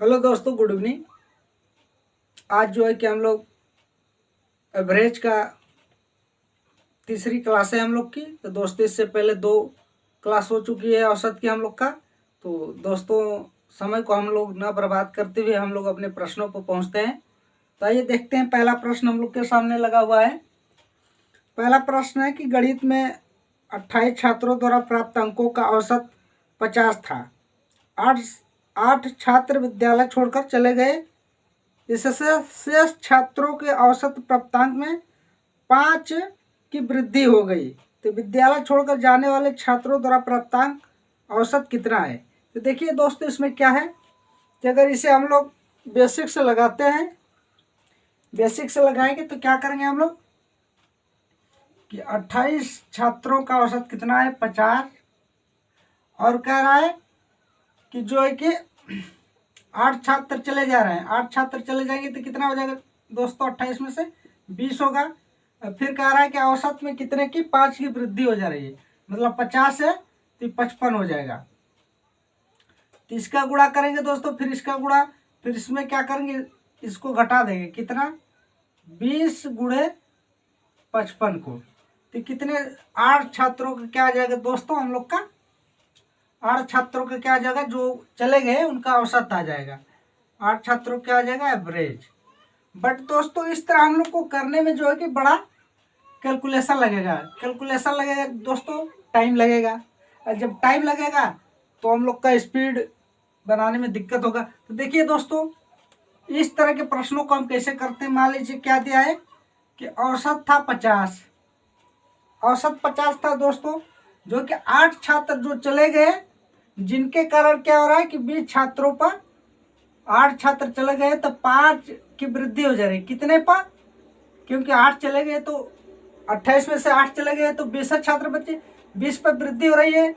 Hello दोस्तों, good evening. आज जो है कि हम लोग एवरेज का तीसरी क्लास है हम लोग की। तो दोस्तों, इससे पहले 2 क्लास हो चुकी है औसत की हम लोग का। तो दोस्तों, समय को हम लोग न बर्बाद करते हुए हम लोग अपने प्रश्नों पर पहुंचते हैं। तो आइए देखते हैं, पहला प्रश्न हम लोग के सामने लगा हुआ है। पहला प्रश्न है कि गणित में 28 छात्रों द्वारा प्राप्त अंकों का औसत 50 था। 8 छात्र विद्यालय छोड़कर चले गए। इससे शेष छात्रों के औसत प्राप्तांक में 5 की वृद्धि हो गई। तो विद्यालय छोड़कर जाने वाले छात्रों द्वारा प्राप्तांक औसत कितना है? तो देखिए दोस्तों, इसमें क्या है कि अगर इसे हम लोग बेसिक से लगाते हैं, बेसिक से लगाएंगे तो क्या करेंगे हम लोग कि 28 छात्रों का औसत कितना है? 50। और कह रहा है कि जो है कि 8 छात्र चले जा रहे हैं। 8 छात्र चले जाएंगे तो कितना हो जाएगा दोस्तों? 28 में से 20 होगा। फिर कह रहा है कि औसत में कितने की? 5 की वृद्धि हो जा रही है, मतलब 50 है तो 55 हो जाएगा। तो इसका गुणा करेंगे दोस्तों, फिर इसका गुणा, फिर इसमें क्या करेंगे? इसको घटा देंगे। कितना? 20 गुणे 55 को। तो कितने? 8 छात्रों का क्या आ जाएगा दोस्तों हम लोग का? 8 छात्रों का क्या आ जाएगा? जो चले गए उनका औसत आ जाएगा। 8 छात्रों क्या आ जाएगा? एवरेज। बट दोस्तों, इस तरह हम लोग को करने में जो है कि बड़ा कैलकुलेशन लगेगा दोस्तों, टाइम लगेगा। और जब टाइम लगेगा तो हम लोग का स्पीड बनाने में दिक्कत होगा। तो देखिए दोस्तों, इस तरह के प्रश्नों को हम कैसे करते हैं। मान लीजिए क्या दिया है कि औसत था 50, औसत 50 था दोस्तों, जो कि 8 छात्र जो चले गए, जिनके कारण क्या हो रहा है कि 20 छात्रों पर 8 छात्र चले गए तो 5 की वृद्धि हो जा रही है। कितने पर? क्योंकि 8 चले गए तो 28 में से 8 चले गए तो 20 छात्र बचे। 20 पर वृद्धि हो रही है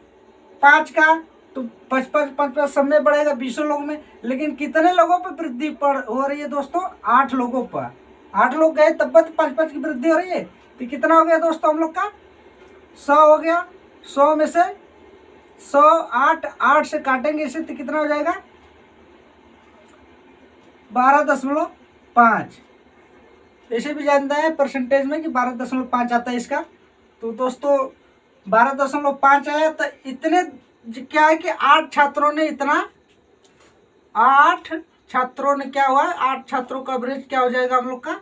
5 का, तो 55 सब में बढ़ेगा 20 लोगों में। लेकिन कितने लोगों पर वृद्धि हो रही है दोस्तों? 8 लोगों पर। 8 लोग गए तब तक 5 की वृद्धि हो रही है। तो कितना हो गया दोस्तों हम लोग का? 100 हो गया। 100 में से 100, 8 से काटेंगे इसे तो कितना हो जाएगा? 12.5। ऐसे भी जानता है परसेंटेज में कि 12.5 आता है इसका। तो दोस्तों 12.5 आया। तो इतने क्या है कि 8 छात्रों ने इतना, 8 छात्रों ने क्या हुआ? 8 छात्रों का एवरेज क्या हो जाएगा हम लोग का?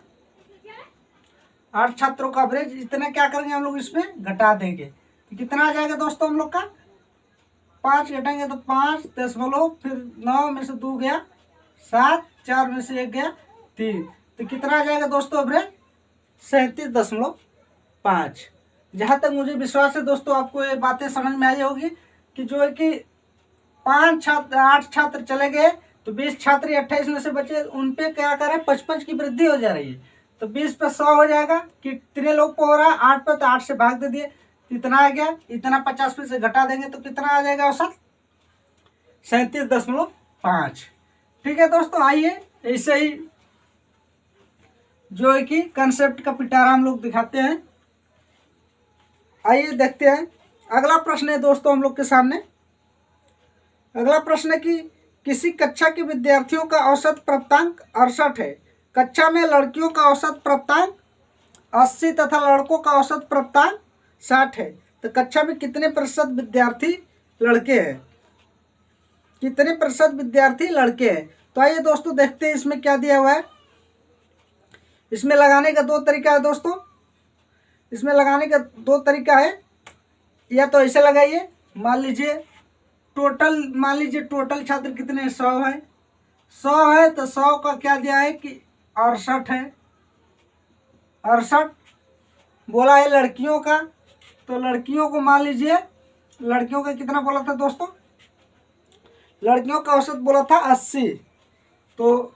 8 छात्रों का एवरेज इतना क्या करेंगे हम लोग? इसमें घटा देंगे। तो कितना आ जाएगा दोस्तों हम लोग का? 5 घटाएंगे तो 5 फिर 9 में से 2 गया 7, 4 में से 1 गया 3। तो कितना आ जाएगा दोस्तों एवरेज? 37.5। जहाँ तक मुझे विश्वास है दोस्तों, आपको ये बातें समझ में आई होगी कि जो है कि 8 छात्र चले गए तो 20 छात्र 28 में से बचे, उन पे क्या करें? 55 की वृद्धि हो जा रही है। तो 20 पे 100 हो जाएगा। कितने लोग को हो रहा है? 8 पे, तो 8 से भाग दे दिए, इतना आ गया। इतना 50 में से घटा देंगे तो कितना आ जाएगा औसत? 37.5। ठीक है दोस्तों, आइए ऐसे ही जो है कि कंसेप्ट का पिटारा हम लोग दिखाते हैं। आइए देखते हैं। अगला प्रश्न है दोस्तों हम लोग के सामने। अगला प्रश्न है कि किसी कक्षा के विद्यार्थियों का औसत प्राप्तांक 68 है। कक्षा में लड़कियों का औसत प्राप्तांक 80 तथा लड़कों का औसत प्राप्तांक 60 है। तो कक्षा में कितने प्रतिशत विद्यार्थी लड़के हैं? कितने प्रतिशत विद्यार्थी लड़के हैं? तो आइए दोस्तों देखते हैं इसमें क्या दिया हुआ है। इसमें लगाने का 2 तरीका है दोस्तों। इसमें लगाने का 2 तरीका है। या तो ऐसे लगाइए, मान लीजिए टोटल छात्र कितने? 100 है। 100 है तो 100 का क्या दिया है कि 68 है। 68 बोला है लड़कियों का। तो लड़कियों को मान लीजिए, लड़कियों का कितना बोला था दोस्तों? लड़कियों का औसत बोला था 80। तो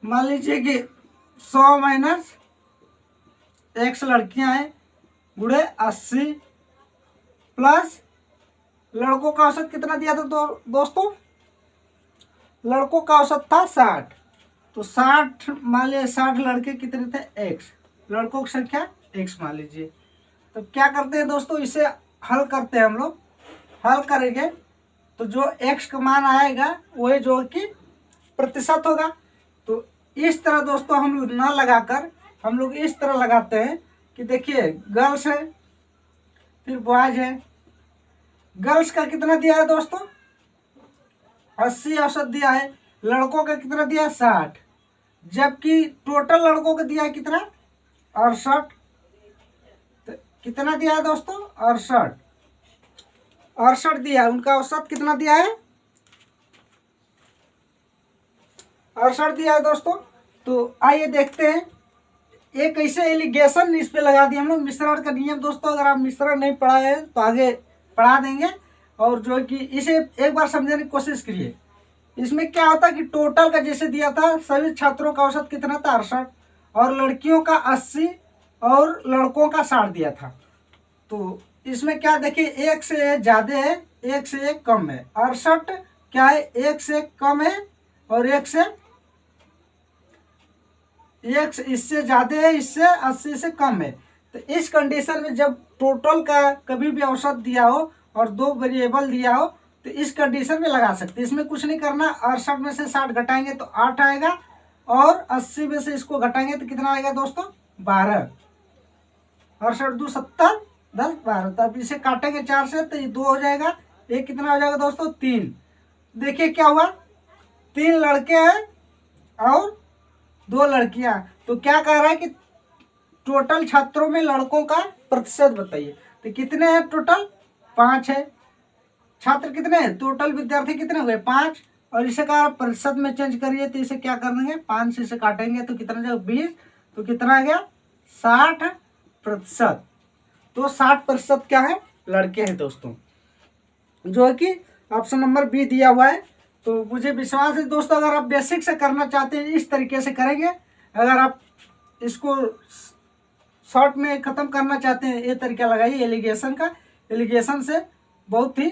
मान लीजिए कि 100 माइनस x लड़कियां हैं गुणे 80 प्लस लड़कों का औसत कितना दिया था दोस्तों? लड़कों का औसत था 60। तो 60 मान लीजिए, 60 लड़के कितने थे? x। लड़कों की संख्या x मान लीजिए। तो क्या करते हैं दोस्तों, इसे हल करते हैं हम लोग। हल करेंगे तो जो x का मान आएगा वही जो कि प्रतिशत होगा। तो इस तरह दोस्तों हम लोग ना लगाकर हम लोग इस तरह लगाते हैं कि देखिए गर्ल्स है, फिर बॉयज है। गर्ल्स का कितना दिया है दोस्तों 80% दिया है, लड़कों का कितना दिया 60, जबकि टोटल लड़कों का दिया है कितना 68। तो कितना दिया है दोस्तों 68 दिया है। उनका औसत कितना दिया है 68 दिया है दोस्तों। तो आइए देखते हैं, एक ऐसे एलिगेशन इस पे लगा दिया हम लोग मिश्रण का नियम। दोस्तों अगर आप मिश्रण नहीं पढ़ाए हैं तो आगे पढ़ा देंगे, और जो कि इसे एक बार समझने की कोशिश करिए। इसमें क्या होता है कि टोटल का जैसे दिया था सभी छात्रों का औसत कितना था 68, और लड़कियों का 80 और लड़कों का 60 दिया था। तो इसमें क्या देखिए एक से ज्यादा है, एक से एक कम है। 68 क्या है एक से एक कम है, और एक इससे ज्यादा है, इससे 80 से कम है। तो इस कंडीशन में जब टोटल का कभी भी औसत दिया हो और दो वेरिएबल दिया हो तो इस कंडीशन में लगा सकते हैं। इसमें कुछ नहीं करना, 68 में से 60 घटाएंगे तो 8 आएगा, और 80 में से इसको घटाएंगे तो कितना आएगा दोस्तों 12। 68 2 70 10 12। तब इसे काटेंगे 4 से तो ये 2 हो जाएगा, ये कितना हो जाएगा दोस्तों 3। देखिए क्या हुआ 3 लड़के हैं और 2 लड़कियां। तो क्या कह रहा है कि टोटल छात्रों में लड़कों का प्रतिशत बताइए। तो कितने हैं टोटल 5 है। छात्र कितने हैं टोटल विद्यार्थी कितने हुए 5, और इसे कहा प्रतिशत में चेंज करिए। तो इसे क्या कर देंगे 5 से इसे काटेंगे तो कितना जाएगा 20। तो कितना आ गया 60%। तो 60% क्या है लड़के हैं दोस्तों, जो है कि ऑप्शन नंबर बी दिया हुआ है। तो मुझे विश्वास है दोस्तों अगर आप बेसिक से करना चाहते हैं इस तरीके से करेंगे। अगर आप इसको शॉर्ट में ख़त्म करना चाहते हैं ये तरीका लगाइए एलिगेशन का। एलिगेशन से बहुत ही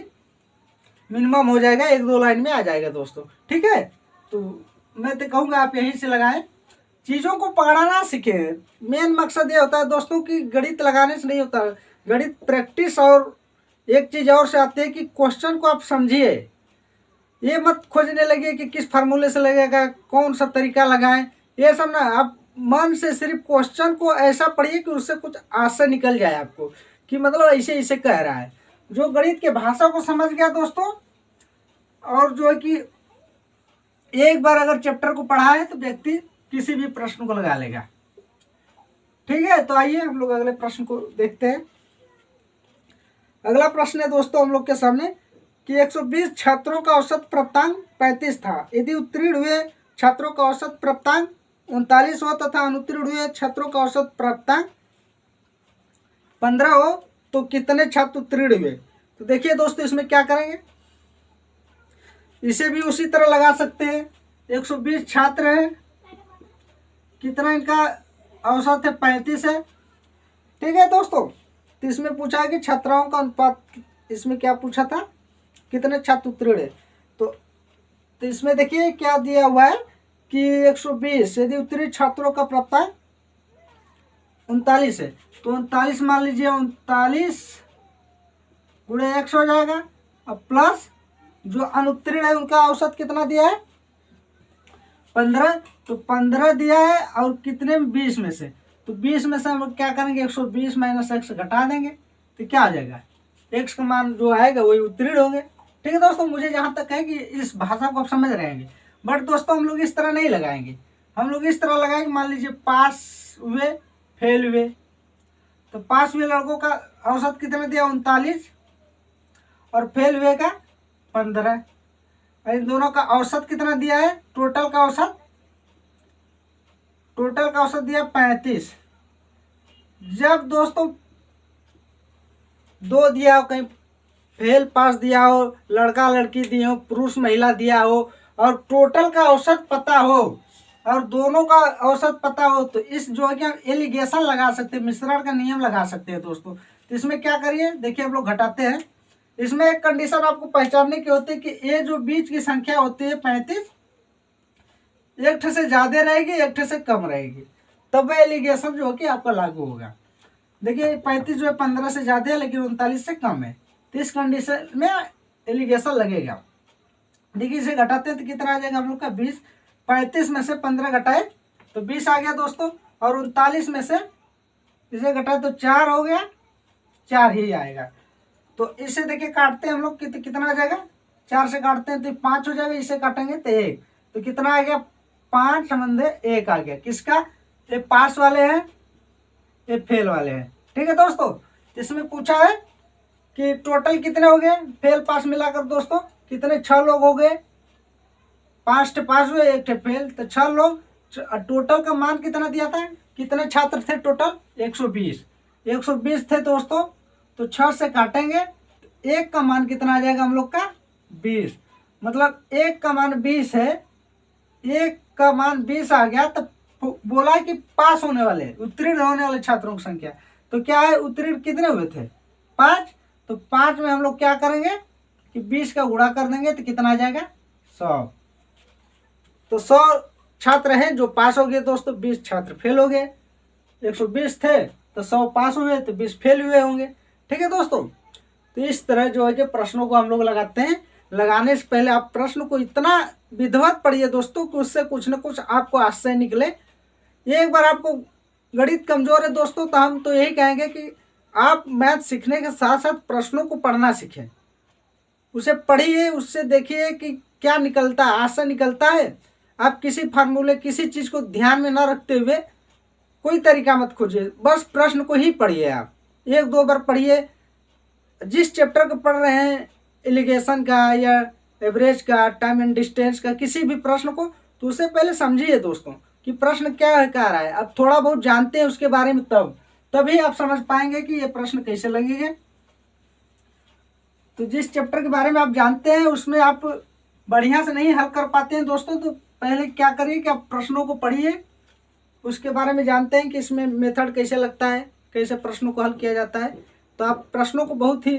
मिनिमम हो जाएगा, 1-2 लाइन में आ जाएगा दोस्तों, ठीक है। तो मैं तो कहूँगा आप यहीं से लगाएं, चीज़ों को पकड़ना सीखें। मेन मकसद ये होता है दोस्तों कि गणित लगाने से नहीं होता, गणित प्रैक्टिस और एक चीज़ और से आती है कि क्वेश्चन को आप समझिए। ये मत खोजने लगे कि किस फार्मूले से लगेगा, कौन सा तरीका लगाएं, ये सब ना। आप मन से सिर्फ क्वेश्चन को ऐसा पढ़िए कि उससे कुछ आंसर निकल जाए आपको, कि मतलब ऐसे ऐसे कह रहा है। जो गणित के भाषा को समझ गया दोस्तों, और जो है कि एक बार अगर चैप्टर को पढ़ा है तो व्यक्ति किसी भी प्रश्न को लगा लेगा, ठीक है। तो आइए हम लोग अगले प्रश्न को देखते हैं। अगला प्रश्न है दोस्तों हम लोग के सामने कि 120 छात्रों का औसत प्राप्तांक 35 था। यदि उत्तीर्ण हुए छात्रों का औसत प्राप्तांक 39 हो तथा अनुत्तीर्ण हुए छात्रों का औसत प्राप्तांक 15 हो तो कितने छात्र उत्तीर्ण हुए। तो देखिए दोस्तों इसमें क्या करेंगे, इसे भी उसी तरह लगा सकते हैं। 120 छात्र हैं, कितना इनका औसत है 35 है, ठीक है दोस्तों। तो इसमें पूछा है कि छात्राओं का अनुपात, इसमें क्या पूछा था कितने छात्र उत्तीर्ण है। तो इसमें देखिए क्या दिया हुआ है कि 120 यदि उत्तीर्ण छात्रों का प्राप्तांक 39 है तो 39 मान लीजिए 39 गुणे 100 हो जाएगा, अब प्लस जो अनुत्तीर्ण है उनका औसत कितना दिया है 15। तो 15 दिया है और कितने में 20 में से, तो 20 में से हम लोग क्या करेंगे 120 माइनस x घटा देंगे तो क्या आ जाएगा x का मान जो आएगा वही उत्तीर्ण होंगे, ठीक है दोस्तों। मुझे जहाँ तक है कि इस भाषा को आप समझ रहे हैं, बट दोस्तों हम लोग इस तरह नहीं लगाएंगे। हम लोग इस तरह लगाएंगे, मान लीजिए पास हुए फेल हुए, तो पास हुए लड़कों का औसत कितना दिया 39 और फेल हुए का 15। इन दोनों का औसत कितना दिया है टोटल का औसत दिया 35। जब दोस्तों दो दिया हो, कहीं फेल पास दिया हो, लड़का लड़की दिए हो, पुरुष महिला दिया हो, और टोटल का औसत पता हो और दोनों का औसत पता हो, तो इस जो है कि हम एलिगेशन लगा सकते हैं, मिश्रण का नियम लगा सकते हैं दोस्तों। तो इसमें क्या करिए देखिए हम लोग घटाते हैं। इसमें एक कंडीशन आपको पहचानने की होती है कि ये जो बीच की संख्या होती है 35, एक ठे से ज्यादा रहेगी एक ठे से कम रहेगी, तब वह एलिगेशन जो है कि आपका लागू होगा। देखिए 35 जो है 15 से ज्यादा है लेकिन 39 से कम है, तो इस कंडीशन में एलिगेशन लगेगा। देखिए इसे घटाते हैं तो कितना आ जाएगा हम लोग का 20। 35 में से 15 घटाए तो 20 आ गया दोस्तों, और 39 में से इसे घटाए तो 4 हो गया, 4 ही आएगा। तो इसे देखिए काटते हैं हम लोग, कितना आ जाएगा, 4 से काटते हैं तो 5 हो जाएगा, इसे काटेंगे तो 1, तो कितना आ गया, 5 समझे 1 आ गया। किसका, ये पास वाले हैं, ये फेल वाले हैं। ठीक है दोस्तों, इसमें पूछा है कि टोटल कितने हो गए फेल पास मिलाकर दोस्तों, कितने, 6 लोग हो गए, 5 पास हुए, 1 फेल, तो 6 लोग। टोटल का मान कितना दिया था, कितने छात्र थे टोटल, 120 थे दोस्तों। तो 6 से काटेंगे, 1 का मान कितना आ जाएगा हम लोग का, 20। मतलब 1 का मान 20 है, 1 का मान 20 आ गया। तो बोला है कि पास होने वाले, उत्तीर्ण होने वाले छात्रों की संख्या, तो क्या है, उत्तीर्ण कितने हुए थे, 5। तो 5 में हम लोग क्या करेंगे कि 20 का गुणा कर देंगे तो कितना आ जाएगा, 100। तो 100 छात्र हैं जो पास हो गए दोस्तों, 20 छात्र फेल हो गए। 120 थे तो 100 पास हुए तो 20 फेल हुए होंगे। ठीक है दोस्तों, तो इस तरह जो है कि प्रश्नों को हम लोग लगाते हैं। लगाने से पहले आप प्रश्न को इतना विधिवत पढ़िए दोस्तों कि उससे कुछ न कुछ आपको आशय निकले। एक बार आपको गणित कमजोर है दोस्तों, तो हम तो यही कहेंगे कि आप मैथ सीखने के साथ साथ प्रश्नों को पढ़ना सीखें, उसे पढ़िए, उससे देखिए कि क्या निकलता है, आशय निकलता है। आप किसी फार्मूले, किसी चीज़ को ध्यान में न रखते हुए कोई तरीका मत खोजिए, बस प्रश्न को ही पढ़िए। आप 1-2 बार पढ़िए, जिस चैप्टर को पढ़ रहे हैं, एलिगेशन का या एवरेज का, टाइम एंड डिस्टेंस का, किसी भी प्रश्न को, तो उसे पहले समझिए दोस्तों कि प्रश्न क्या है, कह रहा है। अब थोड़ा बहुत जानते हैं उसके बारे में, तभी आप समझ पाएंगे कि ये प्रश्न कैसे लगेंगे। तो जिस चैप्टर के बारे में आप जानते हैं उसमें आप बढ़िया से नहीं हल कर पाते हैं दोस्तों, तो पहले क्या करिए कि आप प्रश्नों को पढ़िए, उसके बारे में जानते हैं कि इसमें मेथड कैसे लगता है, कैसे प्रश्नों को हल किया जाता है। तो आप प्रश्नों को बहुत ही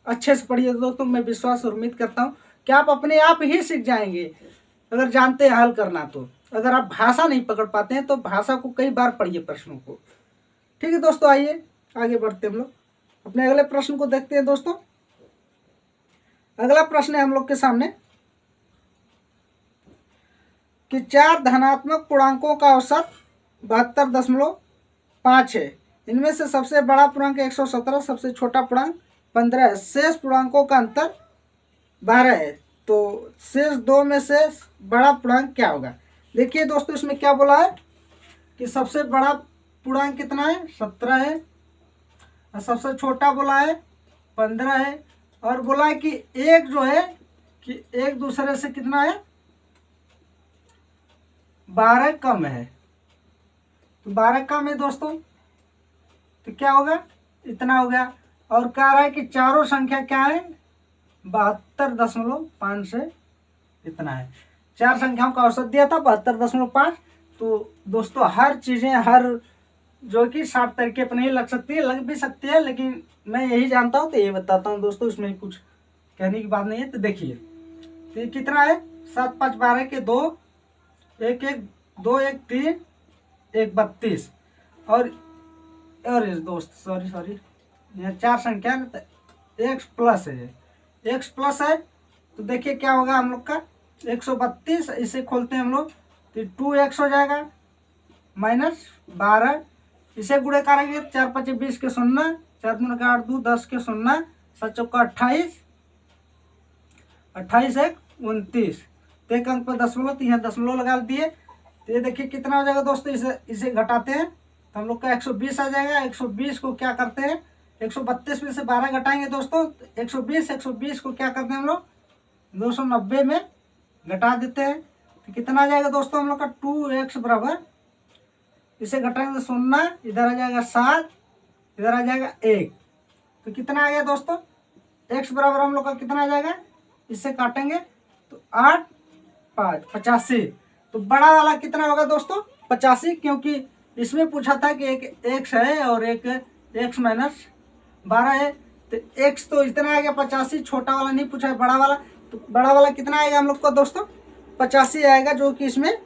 अच्छे से पढ़िए दोस्तों। मैं विश्वास और उम्मीद करता हूँ कि आप अपने आप ही सीख जाएंगे अगर जानते हैं हल करना। तो अगर आप भाषा नहीं पकड़ पाते हैं तो भाषा को कई बार पढ़िए प्रश्नों को। ठीक है दोस्तों, आइए आगे बढ़ते हम लोग अपने अगले प्रश्न को देखते हैं दोस्तों। अगला प्रश्न है हम लोग के सामने कि 4 धनात्मक पूर्णांकों का औसत 72.5 है। इनमें से सबसे बड़ा पूर्णांक 117, सबसे छोटा पूर्णांक 15 है। शेष पूर्णांकों का अंतर 12 है। तो शेष 2 में से बड़ा पूर्णांक क्या होगा। देखिए दोस्तों, इसमें क्या बोला है कि सबसे बड़ा पूर्णांक कितना है, 17 है, और सबसे छोटा बोला है 15 है, और बोला है कि एक जो है कि एक दूसरे से कितना है, 12 कम है। तो 12 कम है दोस्तों, तो क्या होगा, इतना हो गया। और कह रहा है कि चारों संख्या क्या है, 72.5 से इतना है। 4 संख्याओं का औसत दिया था 72.5। तो दोस्तों हर चीज़ें, हर जो कि 60 तरीके पर नहीं लग सकती है, लग भी सकती है, लेकिन मैं यही जानता हूँ तो ये बताता हूँ दोस्तों, इसमें कुछ कहने की बात नहीं है। तो देखिए, तो ये कितना है, 7 5 12 के 2, 1 1 2 1 3 1 32, और दोस्त सॉरी यहाँ 4 संख्या है तो एक्स प्लस है, एक्स प्लस है। तो देखिए क्या होगा हम लोग का, 132, इसे खोलते हैं हम लोग तो 2x हो जाएगा, माइनस 12, इसे गुणे करेंगे 4 5 20 के 0, 4 3 8 2 10 के 0, 7 चौका 28, 28 1 29, तो एक अंक पर दशमलव, तो यहाँ दशमलव लगा दिए। तो ये देखिए कितना हो जाएगा दोस्तों, इसे घटाते हैं तो हम लोग का 120 आ जाएगा। 120 को क्या करते हैं, 132 में से 12 घटाएंगे दोस्तों, 120 को क्या करते हैं हम लोग 290 में घटा देते हैं। तो कितना आ जाएगा दोस्तों हम लोग का, 2x बराबर, इसे घटाएंगे तो 0, इधर आ जाएगा 7, इधर आ जाएगा 1। तो कितना आ गया दोस्तों, x बराबर हम लोग का कितना आ जाएगा, इससे काटेंगे तो 8 5 85। तो बड़ा वाला कितना होगा दोस्तों, 85, क्योंकि इसमें पूछा था कि एक x है और एक x माइनस 12 है। तो x तो इतना आ गया 85, छोटा वाला नहीं पूछा है, बड़ा वाला। तो बड़ा वाला कितना आएगा हम लोग का दोस्तों, 85 आएगा, जो कि इसमें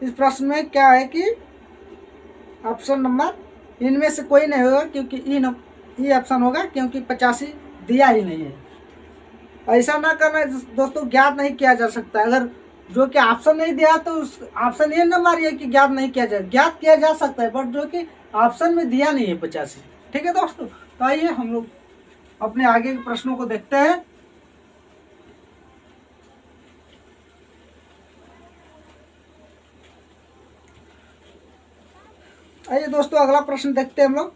इस प्रश्न में क्या है कि ऑप्शन नंबर इनमें से कोई नहीं होगा, क्योंकि ई ऑप्शन होगा, क्योंकि 85 दिया ही नहीं है। ऐसा ना करना दोस्तों, ज्ञात नहीं किया जा सकता। अगर जो कि ऑप्शन नहीं दिया तो उस ऑप्शन ये न मारिए कि ज्ञात नहीं किया जाए, ज्ञात किया जा सकता है बट जो कि ऑप्शन में दिया नहीं है 85। ठीक है दोस्तों, तो आइए हम लोग अपने आगे के प्रश्नों को देखते हैं। आइए दोस्तों अगला प्रश्न देखते हैं हम लोग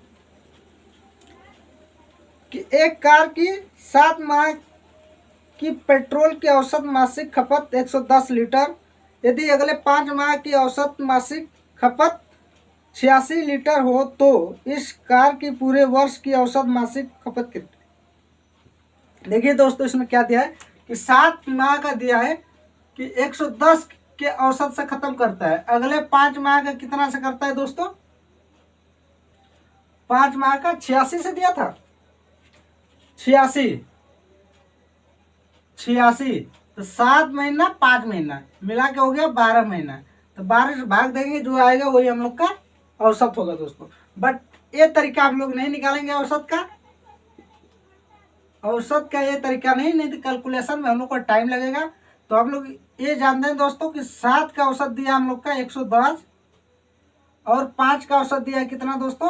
कि एक कार की 7 माह की पेट्रोल की औसत मासिक खपत 110 लीटर, यदि अगले 5 माह की औसत मासिक खपत 86 लीटर हो तो इस कार की पूरे वर्ष की औसत मासिक खपत कितनी। देखिए दोस्तों इसमें क्या दिया है कि 7 माह का दिया है कि 110 के औसत से खत्म करता है, अगले 5 माह का कितना से करता है दोस्तों, 5 माह का 86 से दिया था, 86 तो 7 महीना 5 महीना मिला के हो गया 12 महीना, तो 12 से भाग देंगे, जो आएगा वही हम लोग का औसत होगा दोस्तों। बट ये तरीका हम लोग नहीं निकालेंगे औसत का, ये तरीका नहीं तो कैलकुलेशन में हम लोग को टाइम लगेगा। तो हम लोग ये जानते हैं दोस्तों कि 7 का औसत दिया हम लोग का 110 और 5 का औसत दिया है कितना दोस्तों,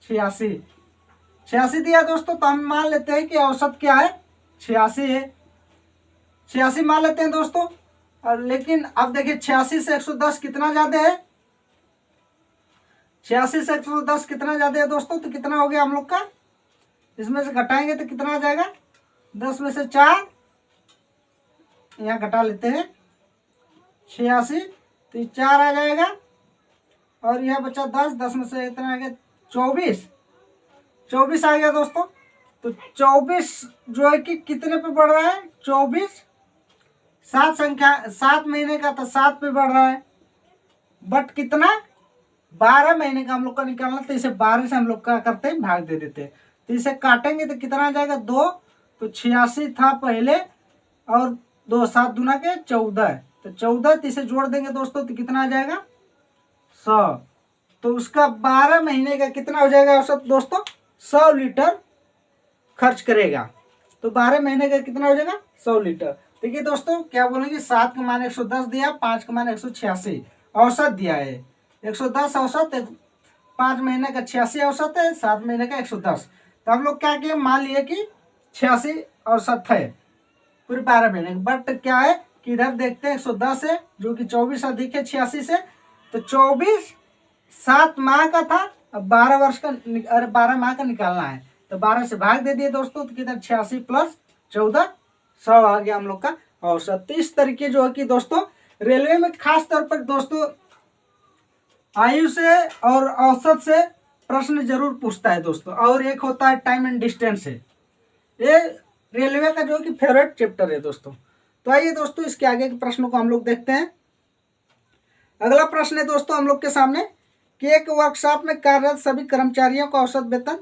86 दिया दोस्तों। तो हम मान लेते हैं कि औसत क्या है, 86 है, 86 मान लेते हैं दोस्तों। और लेकिन अब देखिए 86 से 110 कितना ज्यादा है, 86 से 110 कितना ज्यादा है दोस्तों, तो कितना हो गया हम लोग का, इसमें से घटाएंगे तो कितना आ जाएगा, 10 में से 4 यहाँ घटा लेते हैं, 86 तो 4 आ जाएगा और यह बचा 10 में से इतना आ गया 24 आ गया दोस्तों। तो 24 जो है कि कितने पे बढ़ रहा है, 24 7 संख्या 7 महीने का था 7 पे बढ़ रहा है, बट कितना 12 महीने का हम लोग का निकालना, तो इसे 12 से हम लोग क्या करते हैं भाग दे देते हैं, तो इसे काटेंगे तो कितना आ जाएगा 2, तो 86 था पहले और 2 7 दूना के 14, तो 14 तो इसे जोड़ देंगे दोस्तों तो कितना आ जाएगा 100, तो उसका 12 महीने का कितना हो जाएगा औसत दोस्तों, 100 लीटर खर्च करेगा। तो 12 महीने का कितना हो जाएगा 100 लीटर। देखिए दोस्तों क्या बोलेंगे, 7 का मान 110 दिया, 5 का मान 186 औसत दिया है, 110 औसत, 5 महीने का 86 औसत है, 7 महीने का 110। तो हम लोग क्या किए, मान लिए कि 86 औसत है पूरे 12 महीने, बट क्या है कि इधर देखते हैं 110 है जो कि 24 अधिक है 86 से, तो 24 7 माह का था, अब 12 वर्ष का 12 माह का निकालना है, तो 12 से भाग दे दिए दोस्तों, तो किधर 86 प्लस 14 100 आ गया हम लोग का औसत। तो इस तरीके जो है कि दोस्तों रेलवे में खास तौर पर दोस्तों आयु से और औसत से प्रश्न जरूर पूछता है दोस्तों, और एक होता है टाइम एंड डिस्टेंस है, ये रेलवे का जो कि फेवरेट चैप्टर है दोस्तों। तो आइए दोस्तों इसके आगे के प्रश्नों को हम लोग देखते हैं। अगला प्रश्न है दोस्तों हम लोग के सामने कि एक वर्कशॉप में कार्यरत सभी कर्मचारियों का औसत वेतन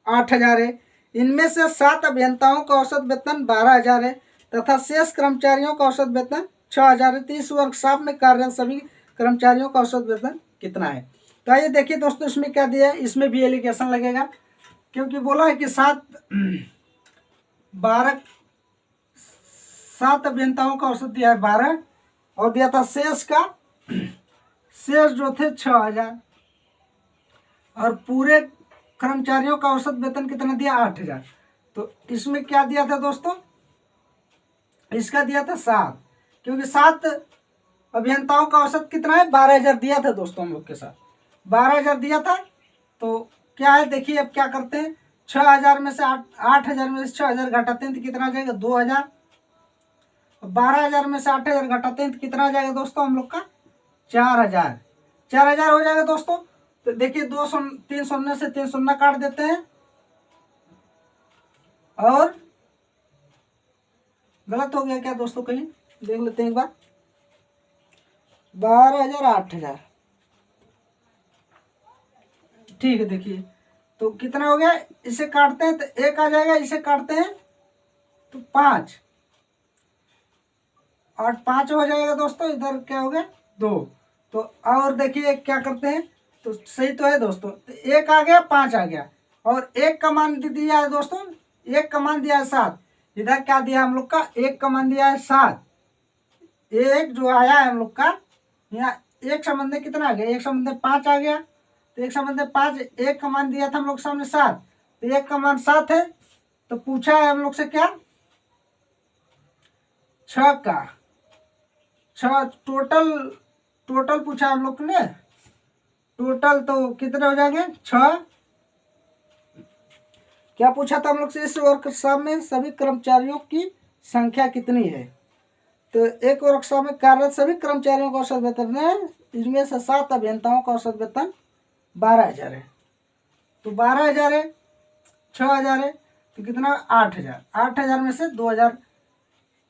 8000 है, इनमें से 7 अभियंताओं का औसत वेतन 12000 है तथा शेष कर्मचारियों का औसत वेतन 6000 है, तो इस वर्कशॉप में कार्यरत सभी कर्मचारियों का औसत वेतन कितना है। तो आइए देखिए दोस्तों इसमें क्या दिया है, इसमें भी एलिगेशन लगेगा क्योंकि बोला है कि 7 अभियंताओं का औसत दिया है 12 और दिया था शेष जो थे 6000 और पूरे कर्मचारियों का औसत वेतन कितना दिया 8000। तो इसमें क्या दिया था दोस्तों, इसका दिया था 7, क्योंकि 7 अभियंताओं का औसत कितना है 12000 दिया था दोस्तों, हम लोग के साथ 12000 दिया था। तो क्या है देखिए अब क्या करते हैं, 6000 में से 8000 में से 6000 घटाते हैं तो कितना आ जाएगा 2000, 12000 में से 8000 घटाते हैं तो कितना आ जाएगा दोस्तों हम लोग का 4000 हो जाएगा दोस्तों। तो देखिए 3 शून्य से 3 शून्य काट देते हैं और गलत हो गया क्या दोस्तों, कहीं देख लेते हैं एक बार, 12000 8000 ठीक है। देखिए तो कितना हो गया, इसे काटते हैं तो 1 आ जाएगा, इसे काटते हैं तो 5 और 5 हो जाएगा दोस्तों, इधर क्या हो गया 2। तो और देखिए क्या करते हैं, तो सही तो है दोस्तों, तो 1 आ गया 5 आ गया और 1 का मान दिया है दोस्तों, 1 का मान दिया है 7, इधर क्या दिया हम लोग का 1 का मान दिया है 7, एक जो आया है हम लोग का, यहाँ एक संबंध में कितना आ गया, एक संबंध में 5 आ गया। तो एक संबंध में 5, एक का मान दिया था हम लोग सामने 7, तो एक का मान 7 है। तो पूछा है हम लोग से क्या, 6 का 6 टोटल पूछा हम लोग ने। टोटल तो कितने हो जाएंगे 6। क्या पूछा था हम लोग से, इस वर्कशॉप में सभी कर्मचारियों की संख्या कितनी है। तो एक वर्कशॉप में कार्यरत सभी कर्मचारियों का औसत वेतन है, इनमें से 7 अभियंताओं का औसत वेतन 12,000 है। तो 12,000 है, 6,000 है, तो कितना 8,000। 8,000 में से 2,000,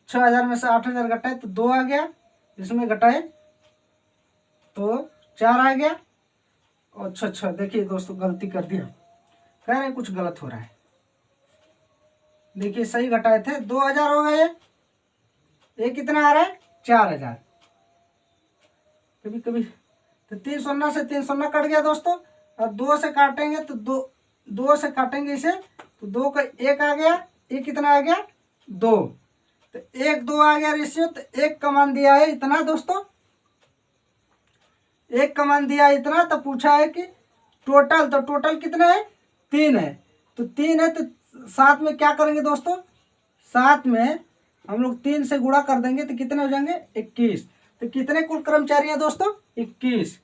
6,000 में से 8,000 घटाए तो 2 आ गया, इसमें घटाए तो 4 आ गया। और अच्छा देखिए दोस्तों, गलती कर दिया, कह रहे कुछ गलत हो रहा है। देखिए सही घटाए थे, 2,000 हो गए, ये कितना आ रहा है 4,000। कभी कभी तो 3 शून्य से 3 शून्य कट गया दोस्तों, और 2 से काटेंगे तो 2 से काटेंगे इसे तो 2 का 1 आ गया, ये कितना आ गया 2। तो 1 2 आ गया रेशियो। तो 1 का मान दिया है इतना दोस्तों, 1 का मान दिया है इतना। तो पूछा है कि टोटल, तो टोटल कितना है 3 है। तो 3 है, तो 7 में क्या करेंगे दोस्तों, 7 में हम लोग 3 से गुणा कर देंगे तो कितने हो जाएंगे 21। तो कितने कुल कर्मचारी हैं दोस्तों 21।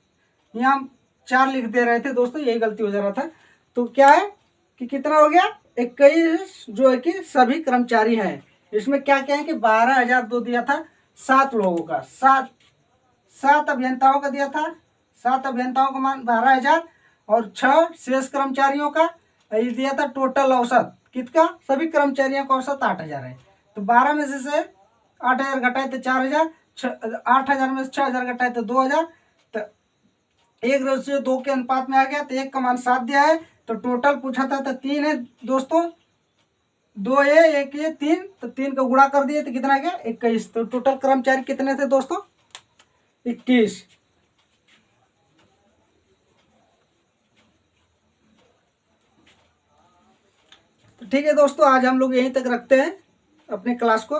यहाँ हम 4 लिख दे रहे थे दोस्तों, यही गलती हो जा रहा था। तो क्या है कि कितना हो गया 21, जो है कि सभी कर्मचारी हैं। इसमें क्या क्या है कि 12,002 दिया था 7 लोगों का, 7 अभियंताओं का दिया था, 7 अभियंताओं का मान 12,000, और 6 शेष कर्मचारियों का ये दिया था टोटल औसत कितना, सभी कर्मचारियों का औसत 8,000 है। तो 12 में से 8,000 घटाए तो 4,000, 8,000 में से 6,000 घटाए तो 2,000। तो 1:2 के अनुपात में आ गया। तो 1 का मान 7 दिया है। तो टोटल पूछा था तो 3 है दोस्तों, 2 ये 1 ये 3, तो 3 का गुणा कर दिए तो कितना आ गया 21। तो टोटल कर्मचारी कितने थे दोस्तों 21। तो ठीक है दोस्तों, आज हम लोग यहीं तक रखते हैं अपने क्लास को।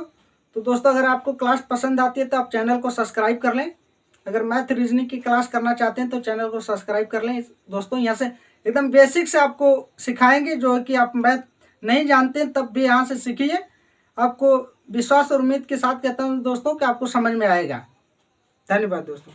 तो दोस्तों अगर आपको क्लास पसंद आती है तो आप चैनल को सब्सक्राइब कर लें। अगर मैथ रीजनिंग की क्लास करना चाहते हैं तो चैनल को सब्सक्राइब कर लें दोस्तों। यहाँ से एकदम बेसिक से आपको सिखाएंगे, जो है कि आप मैथ नहीं जानते हैं तब भी यहाँ से सीखिए। आपको विश्वास और उम्मीद के साथ कहता हूँ दोस्तों कि आपको समझ में आएगा। धन्यवाद दोस्तों।